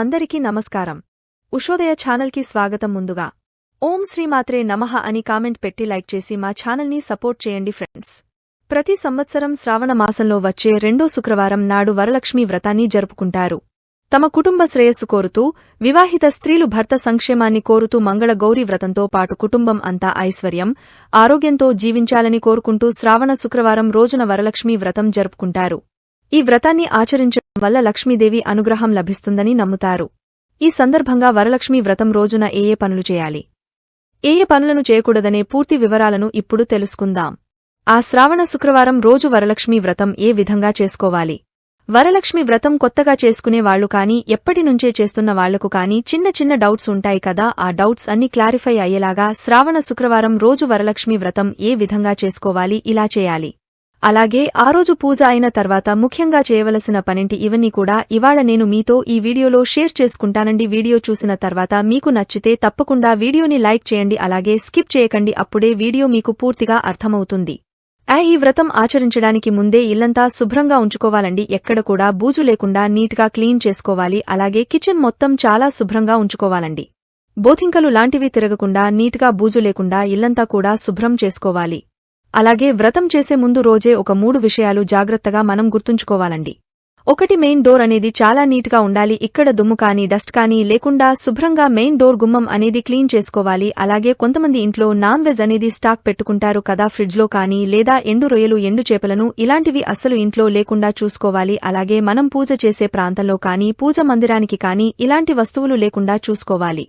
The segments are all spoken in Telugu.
అందరికీ నమస్కారం. ఉషోదయ ఛానల్కి స్వాగతం. ముందుగా ఓం శ్రీమాత్రే నమః అని కామెంట్ పెట్టి లైక్ చేసి మా ఛానల్ని సపోర్ట్ చేయండి ఫ్రెండ్స్. ప్రతి సంవత్సరం శ్రావణ మాసంలో వచ్చే రెండో శుక్రవారం నాడు వరలక్ష్మీ వ్రతాన్ని జరుపుకుంటారు. తమ కుటుంబ శ్రేయస్సు కోరుతూ, వివాహిత స్త్రీలు భర్త సంక్షేమాన్ని కోరుతూ మంగళ గౌరీ వ్రతంతో పాటు కుటుంబం అంతా ఐశ్వర్యం, ఆరోగ్యంతో జీవించాలని కోరుకుంటూ శ్రావణ శుక్రవారం రోజున వరలక్ష్మీ వ్రతం జరుపుకుంటారు. ఈ వ్రతాన్ని ఆచరించడం వల్ల లక్ష్మీదేవి అనుగ్రహం లభిస్తుందని నమ్ముతారు. ఈ సందర్భంగా వరలక్ష్మీ వ్రతం రోజున ఏ పనులు చేయాలి, ఏ పనులను చేయకూడదనే పూర్తి వివరాలను ఇప్పుడు తెలుసుకుందాం. ఆ శ్రావణ శుక్రవారం రోజు వరలక్ష్మీ వ్రతం ఏ విధంగా చేసుకోవాలి? వరలక్ష్మి వ్రతం కొత్తగా చేసుకునే వాళ్లు కానీ, ఎప్పటినుంచే చేస్తున్న వాళ్లకు కానీ చిన్న చిన్న డౌట్స్ ఉంటాయి కదా. ఆ డౌట్స్ అన్ని క్లారిఫై అయ్యేలాగా శ్రావణ శుక్రవారం రోజు వరలక్ష్మి వ్రతం ఏ విధంగా చేసుకోవాలి, ఇలా చేయాలి. అలాగే ఆ రోజు పూజ అయిన తర్వాత ముఖ్యంగా చేయవలసిన పనింటి ఇవన్నీ కూడా ఇవాళ నేను మీతో ఈ వీడియోలో షేర్ చేసుకుంటానండి. వీడియో చూసిన తర్వాత మీకు నచ్చితే తప్పకుండా వీడియోని లైక్ చేయండి, అలాగే స్కిప్ చేయకండి, అప్పుడే వీడియో మీకు పూర్తిగా అర్థమవుతుంది. ఈ వ్రతం ఆచరించడానికి ముందే ఇల్లంతా శుభ్రంగా ఉంచుకోవాలండి. ఎక్కడ కూడా బూజు లేకుండా నీట్గా క్లీన్ చేసుకోవాలి. అలాగే కిచెన్ మొత్తం చాలా శుభ్రంగా ఉంచుకోవాలండి. బోధింకలు లాంటివి తిరగకుండా నీట్గా బూజు లేకుండా ఇల్లంతా కూడా శుభ్రం చేసుకోవాలి. అలాగే వ్రతం చేసే ముందు రోజే ఒక 3 విషయాలు జాగ్రత్తగా మనం గుర్తుంచుకోవాలండి. ఒకటి, మెయిన్ డోర్ అనేది చాలా నీట్గా ఉండాలి. ఇక్కడ దుమ్ము కానీ డస్ట్ కానీ లేకుండా శుభ్రంగా మెయిన్ డోర్ గుమ్మం అనేది క్లీన్ చేసుకోవాలి. అలాగే కొంతమంది ఇంట్లో నాన్ వెజ్ అనేది స్టాక్ పెట్టుకుంటారు కదా, ఫ్రిడ్జ్లో కానీ, లేదా ఎండు రొయ్యలు, ఎండు చేపలను, ఇలాంటివి అస్సలు ఇంట్లో లేకుండా చూసుకోవాలి. అలాగే మనం పూజ చేసే ప్రాంతంలో కానీ, పూజ మందిరానికి కానీ ఇలాంటి వస్తువులు లేకుండా చూసుకోవాలి.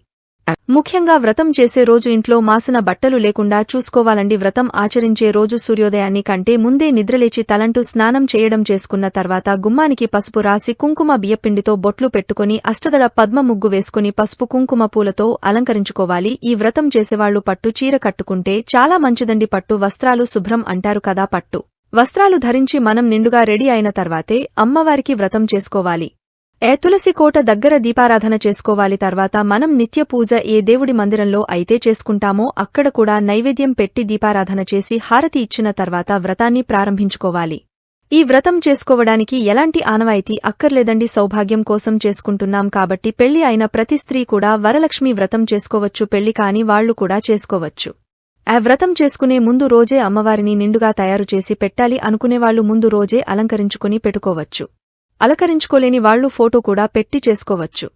ముఖ్యంగా వ్రతం చేసే రోజు ఇంట్లో మాసిన బట్టలు లేకుండా చూసుకోవాలండి. వ్రతం ఆచరించే రోజు సూర్యోదయాన్ని కంటే ముందే నిద్రలేచి తలంటూ స్నానం చేయడం, చేసుకున్న తర్వాత గుమ్మానికి పసుపు రాసి కుంకుమ బియ్యపిండితో బొట్లు పెట్టుకుని అష్టదళ పద్మ ముగ్గు వేసుకుని పసుపు కుంకుమ పూలతో అలంకరించుకోవాలి. ఈ వ్రతం చేసేవాళ్లు పట్టు చీర కట్టుకుంటే చాలా మంచిదండి. పట్టు వస్త్రాలు శుభ్రం అంటారు కదా. పట్టు వస్త్రాలు ధరించి మనం నిండుగా రెడీ అయిన తర్వాతే అమ్మవారికి వ్రతం చేసుకోవాలి. తులసి కోట దగ్గర దీపారాధన చేసుకోవాలి. తర్వాత మనం నిత్య పూజ ఏ దేవుడి మందిరంలో అయితే చేసుకుంటామో అక్కడ కూడా నైవేద్యం పెట్టి దీపారాధన చేసి హారతి ఇచ్చిన తర్వాత వ్రతాన్ని ప్రారంభించుకోవాలి. ఈ వ్రతం చేసుకోవడానికి ఎలాంటి ఆనవాయితీ అక్కర్లేదండి. సౌభాగ్యం కోసం చేసుకుంటున్నాం కాబట్టి పెళ్లి అయిన ప్రతి స్త్రీ కూడా వరలక్ష్మి వ్రతం చేసుకోవచ్చు. పెళ్లి కాని వాళ్లు కూడా చేసుకోవచ్చు. వ్రతం చేసుకునే ముందు రోజే అమ్మవారిని నిండుగా తయారు చేసి పెట్టాలి అనుకునేవాళ్లు ముందు రోజే అలంకరించుకుని పెట్టుకోవచ్చు. అలంకరించుకోలేని వాళ్లు ఫోటో కూడా పెట్టి చేసుకోవచ్చు.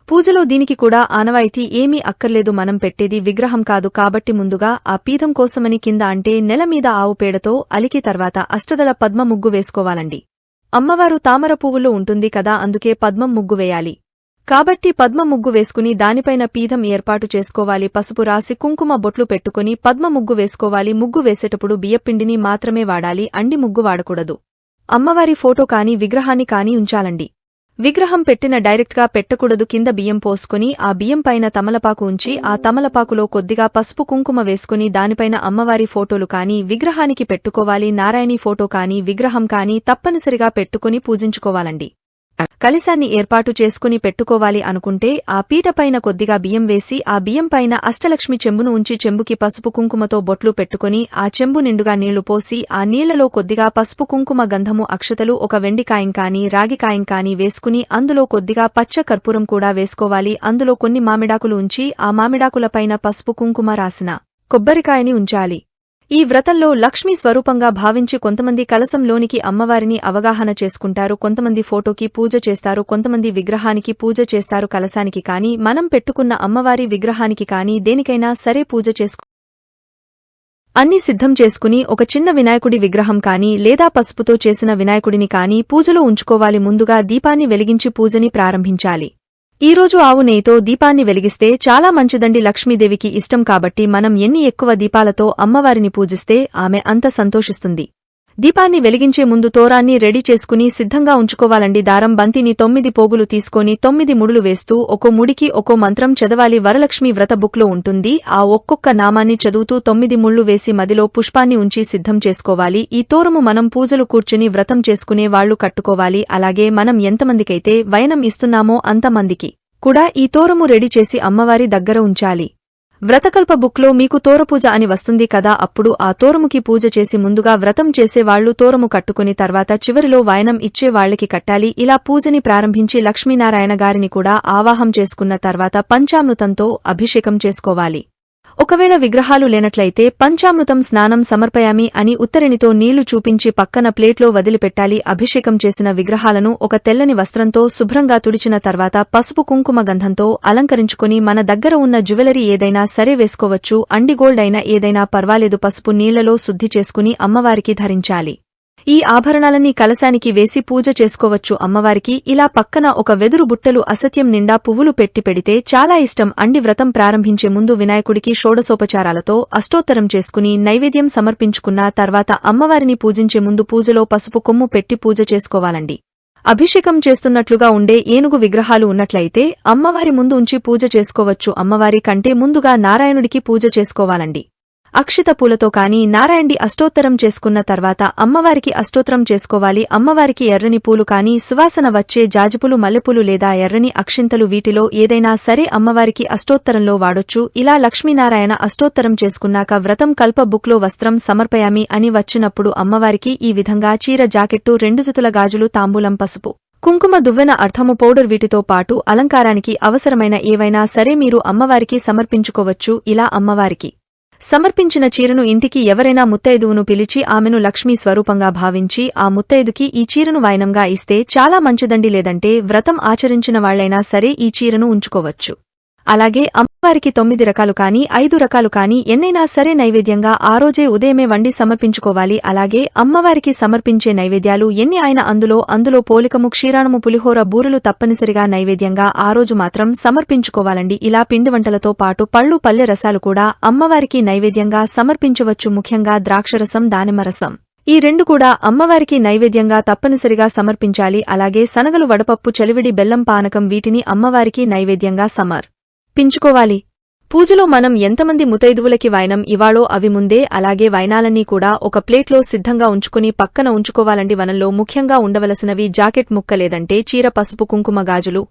పూజలో దీనికి కూడా ఆనవాయితీ ఏమీ అక్కర్లేదు. మనం పెట్టేది విగ్రహం కాదు కాబట్టి ముందుగా ఆ పీఠం కోసమని కింద అంటే నెల మీద ఆవు పేడతో అలికి తర్వాత అష్టదళ పద్మ ముగ్గు వేసుకోవాలండి. అమ్మవారు తామర పువ్వుల్లో ఉంటుంది కదా, అందుకే పద్మం ముగ్గు వేయాలి. కాబట్టి పద్మ ముగ్గు వేసుకుని దానిపైన పీఠం ఏర్పాటు చేసుకోవాలి. పసుపు రాసి కుంకుమ బొట్లు పెట్టుకుని పద్మ ముగ్గు వేసుకోవాలి. ముగ్గు వేసేటప్పుడు బియ్యపిండిని మాత్రమే వాడాలి, అండి ముగ్గు వాడకూడదు. అమ్మవారి ఫోటో కాని విగ్రహాన్ని కాని ఉంచాలండి. విగ్రహం పెట్టిన డైరెక్ట్గా పెట్టకూడదు. కింద బియ్యం పోసుకుని ఆ బియ్యం పైన తమలపాకు ఉంచి ఆ తమలపాకులో కొద్దిగా పసుపు కుంకుమ వేసుకుని దానిపైన అమ్మవారి ఫోటోలు కాని విగ్రహానికి పెట్టుకోవాలి. నారాయణి ఫోటో కాని విగ్రహం కాని తప్పనిసరిగా పెట్టుకుని పూజించుకోవాలండి. కలశాన్ని ఏర్పాటు చేసుకుని పెట్టుకోవాలి అనుకుంటే ఆ పీటపైన కొద్దిగా బియ్యం వేసి ఆ బియ్యం పైన అష్టలక్ష్మి చెంబును ఉంచి చెంబుకి పసుపు కుంకుమతో బొట్లు పెట్టుకుని ఆ చెంబు నిండుగా నీళ్లు పోసి ఆ నీళ్లలో కొద్దిగా పసుపు కుంకుమ గంధము అక్షతలు, ఒక వెండికాయం కాని రాగికాయం కాని వేసుకుని అందులో కొద్దిగా పచ్చ కర్పూరం కూడా వేసుకోవాలి. అందులో కొన్ని మామిడాకులు ఉంచి ఆ మామిడాకులపైన పసుపు కుంకుమ రాసిన కొబ్బరికాయని ఉంచాలి. ఈ వ్రతంలో లక్ష్మీ స్వరూపంగా భావించి కొంతమంది కలశంలోనికి అమ్మవారిని అవగాహన చేసుకుంటారు, కొంతమంది ఫోటోకి పూజ చేస్తారు, కొంతమంది విగ్రహానికి పూజ చేస్తారు. కలశానికి కాని మనం పెట్టుకున్న అమ్మవారి విగ్రహానికి కాని దేనికైనా సరే పూజ అన్నీ సిద్ధం చేసుకుని ఒక చిన్న వినాయకుడి విగ్రహం కాని లేదా పసుపుతో చేసిన వినాయకుడిని కాని పూజలో ఉంచుకోవాలి. ముందుగా దీపాన్ని వెలిగించి పూజని ప్రారంభించాలి. ఈరోజు ఆవు నెయ్యితో దీపాన్ని వెలిగిస్తే చాలా మంచిదండి. లక్ష్మీదేవికి ఇష్టం కాబట్టి మనం ఎన్ని ఎక్కువ దీపాలతో అమ్మవారిని పూజిస్తే ఆమె అంత సంతోషిస్తుంది. దీపాన్ని వెలిగించే ముందు తోరాన్ని రెడీ చేసుకుని సిద్ధంగా ఉంచుకోవాలండి. దారం బంతిని 9 పోగులు తీసుకొని 9 ముడులు వేస్తూ ఒక్కో ముడికి ఒక్కో మంత్రం చదవాలి. వరలక్ష్మి వ్రత బుక్లో ఉంటుంది. ఆ ఒక్కొక్క నామాన్ని చదువుతూ 9 ముళ్లు వేసి మదిలో పుష్పాన్ని ఉంచి సిద్ధం చేసుకోవాలి. ఈ తోరము మనం పూజలు కూర్చుని వ్రతం చేసుకునే వాళ్లు కట్టుకోవాలి. అలాగే మనం ఎంతమందికైతే వైనం ఇస్తున్నామో అంతమందికి కూడా ఈ తోరము రెడీ చేసి అమ్మవారి దగ్గర ఉంచాలి. వ్రతకల్ప బుక్లో మీకు తోరపూజ అని వస్తుంది కదా, అప్పుడు ఆ తోరముకి పూజ చేసి ముందుగా వ్రతం చేసేవాళ్లు తోరము కట్టుకుని తర్వాత చివరిలో వాయనం ఇచ్చే వాళ్లకి కట్టాలి. ఇలా పూజని ప్రారంభించి లక్ష్మీనారాయణ గారిని కూడా ఆవాహం చేసుకున్న తర్వాత పంచామృతంతో అభిషేకం చేసుకోవాలి. ఒకవేళ విగ్రహాలు లేనట్లయితే పంచామృతం స్నానం సమర్పయామి అని ఉత్తరినితో నీళ్లు చూపించి పక్కన ప్లేట్లో వదిలిపెట్టాలి. అభిషేకం చేసిన విగ్రహాలను ఒక తెల్లని వస్త్రంతో శుభ్రంగా తుడిచిన తర్వాత పసుపు కుంకుమ గంధంతో అలంకరించుకుని మన దగ్గర ఉన్న జ్యువెలరీ ఏదైనా సరే వేసుకోవచ్చు. అండి గోల్డ్ అయినా ఏదైనా పర్వాలేదు. పసుపు నీళ్లలో శుద్ధి చేసుకుని అమ్మవారికి ధరించాలి. ఈ ఆభరణాలన్నీ కలశానికి వేసి పూజ చేసుకోవచ్చు అమ్మవారికి. ఇలా పక్కన ఒక వెదురు బుట్టలు అసత్యం నిండా పువ్వులు పెట్టి పెడితే చాలా ఇష్టం. అండి వ్రతం ప్రారంభించే ముందు వినాయకుడికి షోడశోపచారాలతో అష్టోత్తరం చేసుకుని నైవేద్యం సమర్పించుకున్న తర్వాత అమ్మవారిని పూజించే ముందు పూజలో పసుపు కొమ్ము పెట్టి పూజ చేసుకోవాలండి. అభిషేకం చేస్తున్నట్లుగా ఉండే ఏనుగు విగ్రహాలు ఉన్నట్లయితే అమ్మవారి ముందు ఉంచి పూజ చేసుకోవచ్చు. అమ్మవారి కంటే ముందుగా నారాయణుడికి పూజ చేసుకోవాలండి. అక్షిత పూలతో కాని నారాయణుడి అష్టోత్తరం చేసుకున్న తర్వాత అమ్మవారికి అష్టోత్తరం చేసుకోవాలి. అమ్మవారికి ఎర్రని పూలు కాని సువాసన వచ్చే జాజిపూలు, మల్లెపూలు లేదా ఎర్రని అక్షింతలు వీటిలో ఏదైనా సరే అమ్మవారికి అష్టోత్తరంలో వాడొచ్చు. ఇలా లక్ష్మీనారాయణ అష్టోత్తరం చేసుకున్నాక వ్రతం కల్ప బుక్లో వస్త్రం సమర్పయామి అని వచ్చినప్పుడు అమ్మవారికి ఈ విధంగా చీర, జాకెట్టు, 2 జతల గాజులు, తాంబూలం, పసుపు, కుంకుమ, దువ్వెన, అర్థము పౌడర్ వీటితో పాటు అలంకారానికి అవసరమైన ఏవైనా సరే మీరు అమ్మవారికి సమర్పించుకోవచ్చు. ఇలా అమ్మవారికి సమర్పించిన చీరను ఇంటికి ఎవరైనా ముత్తైదువును పిలిచి ఆమెను లక్ష్మీ స్వరూపంగా భావించి ఆ ముత్తైదుకి ఈ చీరను వాయనంగా ఇస్తే చాలా మంచిదండి. లేదంటే వ్రతం ఆచరించిన వాళ్లైనా సరే ఈ చీరను ఉంచుకోవచ్చు. అలాగే అమ్మవారికి 9 రకాలు కాని 5 రకాలు కాని ఎన్నైనా సరే నైవేద్యంగా ఆ రోజే ఉదయమే వండి సమర్పించుకోవాలి. అలాగే అమ్మవారికి సమర్పించే నైవేద్యాలు ఎన్ని అయినా అందులో పోలికము, క్షీరాణము, పులిహోర, బూరెలు తప్పనిసరిగా నైవేద్యంగా ఆ రోజు మాత్రం సమర్పించుకోవాలండి. ఇలా పిండి వంటలతో పాటు పళ్ళు, పల్లె రసాలు కూడా అమ్మవారికి నైవేద్యంగా సమర్పించవచ్చు. ముఖ్యంగా ద్రాక్షరసం, దానిమ్మరసం ఈ 2 కూడా అమ్మవారికి నైవేద్యంగా తప్పనిసరిగా సమర్పించాలి. అలాగే శనగలు, వడపప్పు, చలివిడి, బెల్లం పానకం వీటిని అమ్మవారికి నైవేద్యంగా సమర్పించుకోవాలి. పూజలో మనం ఎంతమంది ముతైదువులకి వాయనం ఇవాళో అవి ముందే అలాగే వాయనాలన్నీ కూడా ఒక ప్లేట్లో సిద్ధంగా ఉంచుకుని పక్కన ఉంచుకోవాలండి. వనంలో ముఖ్యంగా ఉండవలసినవి జాకెట్ ముక్క లేదంటే చీర, పసుపు కుంకుమ, గాజులు,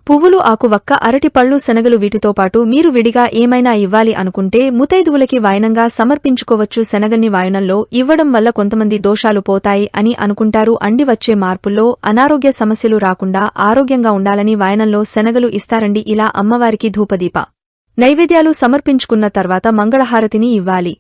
పువ్వులు, ఆకు వక్క, అరటి పళ్ళు, శనగలు వీటితో పాటు మీరు విడిగా ఏమైనా ఇవ్వాలి అనుకుంటే ముతైదువులకి వాయనంగా సమర్పించుకోవచ్చు. శనగల్ని వాయనంలో ఇవ్వడం వల్ల కొంతమంది దోషాలు పోతాయి అని అనుకుంటారు. అండి వచ్చే మార్పుల్లో అనారోగ్య సమస్యలు రాకుండా ఆరోగ్యంగా ఉండాలని వాయనంలో శనగలు ఇస్తారండి. ఇలా అమ్మవారికి ధూపదీప నైవేద్యాలు సమర్పించుకున్న తర్వాత మంగళహారతిని ఇవ్వాలి.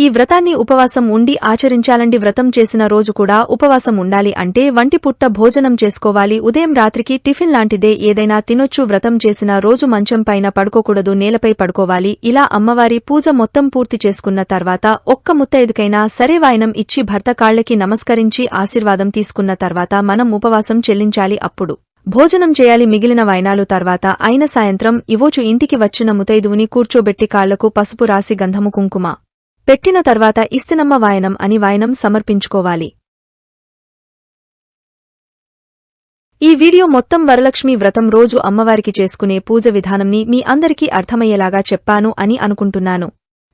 ఈ వ్రతాన్ని ఉపవాసం ఉండి ఆచరించాలండి. వ్రతం చేసిన రోజు కూడా ఉపవాసం ఉండాలి. అంటే వంటి పుట్ట భోజనం చేసుకోవాలి. ఉదయం రాత్రికి టిఫిన్ లాంటిదే ఏదైనా తినొచ్చు. వ్రతం చేసిన రోజు మంచం పైన పడుకోకూడదు, నేలపై పడుకోవాలి. ఇలా అమ్మవారి పూజ మొత్తం పూర్తి చేసుకున్న తర్వాత ఒక్క ముత్తైదుకైనా సరే వాయనం ఇచ్చి భర్త కాళ్లకి నమస్కరించి ఆశీర్వాదం తీసుకున్న తర్వాత మనం ఉపవాసం చెల్లించాలి. అప్పుడు భోజనం చేయాలి. మిగిలిన వాయనాలు తర్వాత అయిన సాయంత్రం ఇవోచు ఇంటికి వచ్చిన ముతైదువుని కూర్చోబెట్టి కాళ్లకు పసుపు రాసి గంధము, కుంకుమ పెట్టిన తర్వాత ఇస్తినమ్మ వాయనం అని వాయనం సమర్పించుకోవాలి. ఈ వీడియో మొత్తం వరలక్ష్మి వ్రతం రోజు అమ్మవారికి చేసుకునే పూజ విధానంని మీ అందరికీ అర్థమయ్యేలాగా చెప్పాను అని అనుకుంటున్నాను.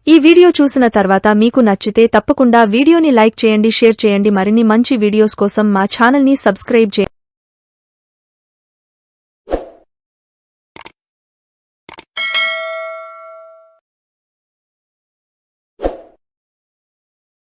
ఈ వీడియో చూసిన తర్వాత మీకు నచ్చితే తప్పకుండా వీడియోని లైక్ చేయండి, షేర్ చేయండి. మరిన్ని మంచి వీడియోస్ కోసం మా ఛానల్ని సబ్స్క్రైబ్ చేయండి.